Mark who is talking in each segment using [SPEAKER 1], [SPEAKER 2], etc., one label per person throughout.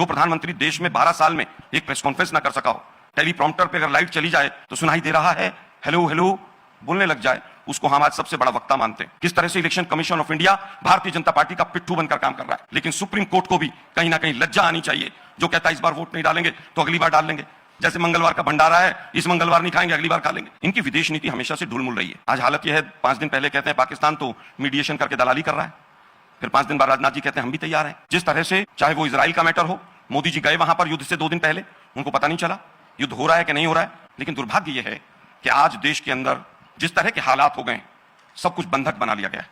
[SPEAKER 1] जो प्रधानमंत्री देश में 12 साल में एक प्रेस कॉन्फ्रेंस ना कर सका हो, टेलीप्रॉम्प्टर पे अगर लाइट चली जाए तो सुनाई दे रहा है हेलो हेलो बोलने लग जाए, उसको हम आज सबसे बड़ा वक्ता मानते हैं। किस तरह से election commission of India Bharatiya Janata party का पिट्ठू बनकर काम कर रहा है। लेकिन सुप्रीम कोर्ट को भी कहीं ना कहीं लज्जा आनी चाहिए, जो कहता है इस बार वोट नहीं डालेंगे तो अगली बार डाल लेंगे। जैसे मंगलवार का भंडारा है, इस मंगलवार नहीं खाएंगे, अगली बार खा लेंगे। इनकी विदेश नीति हमेशा से ढुलमुल रही है। आज हालत यह है, 5 दिन पहले कहते हैं पाकिस्तान तो मीडिएशन करके दलाली कर रहा है, फिर 5 दिन बाद राजनाथ जी कहते हैं हम भी तैयार हैं। जिस तरह से चाहे वो इजराइल का मैटर हो, मोदी जी गए वहां पर युद्ध से 2 दिन पहले, उनको पता नहीं चला युद्ध हो रहा है कि नहीं हो रहा है। लेकिन दुर्भाग्य यह है कि आज देश के अंदर जिस तरह के हालात हो गए, सब कुछ बंधक बना लिया गया है।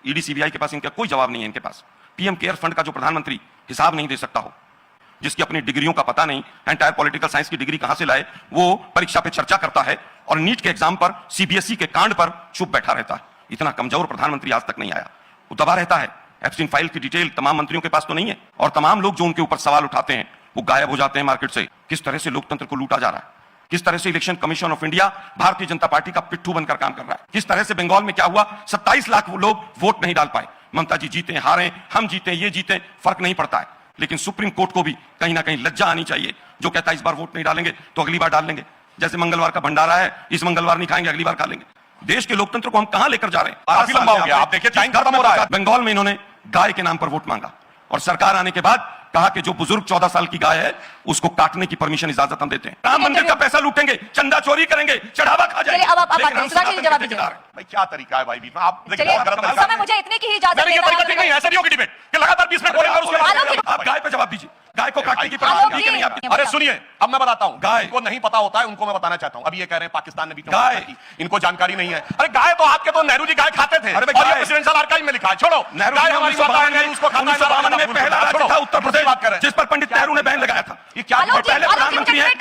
[SPEAKER 1] ईडी सीबीआई के पास इनका कोई जवाब नहीं है। इनके पास पीएम केयर फंड का जो प्रधानमंत्री हिसाब नहीं दे सकता हो, जिसकी अपनी डिग्रियों का पता नहीं, एंटायर पॉलिटिकल साइंस की डिग्री कहां से लाए, वो परीक्षा पे चर्चा करता है और नीट के एग्जाम पर सीबीएसई के कांड पर चुप बैठा रहता है। इतना कमजोर प्रधानमंत्री आज तक नहीं आया। वो दबा रहता है। एप्स्टीन फाइल की डिटेल तमाम मंत्रियों के पास तो नहीं है, और तमाम लोग जो उनके ऊपर सवाल उठाते हैं वो गायब हो जाते हैं मार्केट से। किस तरह से लोकतंत्र को लूटा जा रहा है, किस तरह से election commission of India Bharatiya Janata party का पिट्ठू बनकर काम कर रहा है। किस तरह से बंगाल में क्या हुआ, 27 लाख लोग वोट नहीं डाल पाए। ममता जी जीते हारे, हम जीते ये जीते, फर्क नहीं पड़ता है। लेकिन सुप्रीम कोर्ट को भी कहीं ना कहीं लज्जा आनी चाहिए, जो कहता है इस बार वोट नहीं डालेंगे तो अगली बार डाल लेंगे। जैसे मंगलवार का भंडारा है, इस मंगलवार नहीं खाएंगे, अगली बार खा लेंगे। देश के लोकतंत्र को हम कहां लेकर जा रहे हैं।
[SPEAKER 2] काफी लंबा हो गया, आप देखिए टाइम खत्म हो रहा है।
[SPEAKER 1] बंगाल में इन्होंने गाय के नाम पर वोट मांगा और सरकार आने के बाद कहा कि जो बुजुर्ग 14 साल की गाय है उसको काटने की परमिशन इजाजत हम देते हैं। राम मंदिर का पैसा लूटेंगे, चंदा चोरी करेंगे, चढ़ावा खा जाएंगे।
[SPEAKER 3] अब आप जवाब दीजिए।
[SPEAKER 2] भाई क्या तरीका है भाई बीच में, आप
[SPEAKER 3] समय मुझे इतने की ही इजाजत
[SPEAKER 2] नहीं, ऐसा नहीं होगी डिबेट कि लगातार 20 मिनट बोलेंगे और उसके बाद
[SPEAKER 1] आप गाय पे जवाब दीजिए। गाय को काटने की परमिशन दी कि नहीं आपकी?
[SPEAKER 2] अरे सुनिए, अब मैं बताता हूँ,
[SPEAKER 1] गाय
[SPEAKER 2] को नहीं पता होता है उनको मैं बताना चाहता हूँ। अभी ये कह रहे हैं पाकिस्तान ने भी
[SPEAKER 1] गाय,
[SPEAKER 2] इनको जानकारी नहीं है। अरे गाय तो आपके तो नेहरू जी गाय खाते थे, और ये प्रेसिडेंशियल आर्काइव में लिखा है। छोड़ो, गाय हमारी माता है, उसको खाना है।
[SPEAKER 1] 1952 में पहला राज्य था उत्तर प्रदेश
[SPEAKER 2] बात कर रहे हैं
[SPEAKER 1] जिस पर पंडित नेहरू ने बैन लगाया था।
[SPEAKER 2] ये क्या
[SPEAKER 1] पहले प्रधानमंत्री हैं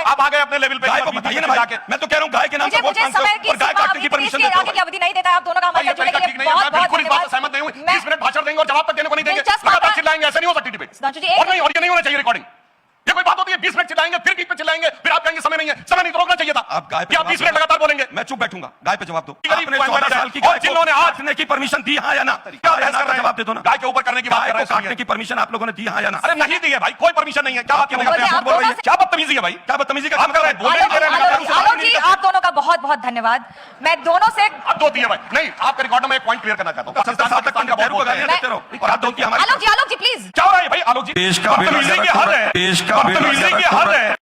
[SPEAKER 2] आप आ गए अपने लेवल पे।
[SPEAKER 1] गाय को बताइए ना भाई, मैं तो कह रहा हूँ गाय के नाम पर वोट मांगते हो और गाय काटने की परमिशन देते हो।
[SPEAKER 3] अवधि नहीं देता आप दोनों का हमारे जुड़ने के लिए बहुत
[SPEAKER 2] बिल्कुल इस बात से सहमत नहीं हूं। 20 मिनट भाषण देंगे और जवाब तक देने को नहीं देंगे, लगातार चिल्लाएंगे, ऐसे नहीं हो सकती डिबेट। और नहीं, और ये नहीं होना चाहिए रिकॉर्डिंग। ये कोई बात होती है 20 मिनट चिल्लाएंगे, फिर बीच में चिल्लाएंगे, फिर आप कहेंगे समय नहीं है। समय नहीं तो रोकना चाहिए था।
[SPEAKER 1] आप गाय पे
[SPEAKER 2] 20 मिनट लगातार बोलेंगे,
[SPEAKER 1] मैं चुप बैठूंगा। गाय पे जवाब दो।
[SPEAKER 2] आपने
[SPEAKER 1] 14 साल की गाय को काटने की परमिशन दी हाँ या ना? जवाब दे दो ना।
[SPEAKER 2] गाय के ऊपर करने की बात कर रहे हैं।
[SPEAKER 1] काटने की परमिशन आप लोगों ने दी हाँ या ना?
[SPEAKER 2] अरे नहीं दी है भाई, कोई परमिशन नहीं है। क्या बात कर रहे हैं? क्या बदतमीजी है भाई,
[SPEAKER 1] क्या बदतमीजी का काम कर रहे हैं?
[SPEAKER 3] आलोक जी, आप दोनों का बहुत बहुत धन्यवाद। मैं दोनों से
[SPEAKER 2] अब दो दिए भाई। नहीं, आपका रिकॉर्ड में एक पॉइंट क्लियर करना चाहता हूं। पाकिस्तान का बहुत
[SPEAKER 1] देते रहो और आप दो की हमारी।
[SPEAKER 3] आलोक जी प्लीज।
[SPEAKER 2] क्या हो रहा है भाई? आलोक जी
[SPEAKER 1] देश का
[SPEAKER 2] बदतमीजी की हद है,
[SPEAKER 1] देश का
[SPEAKER 2] बदतमीजी की हद है।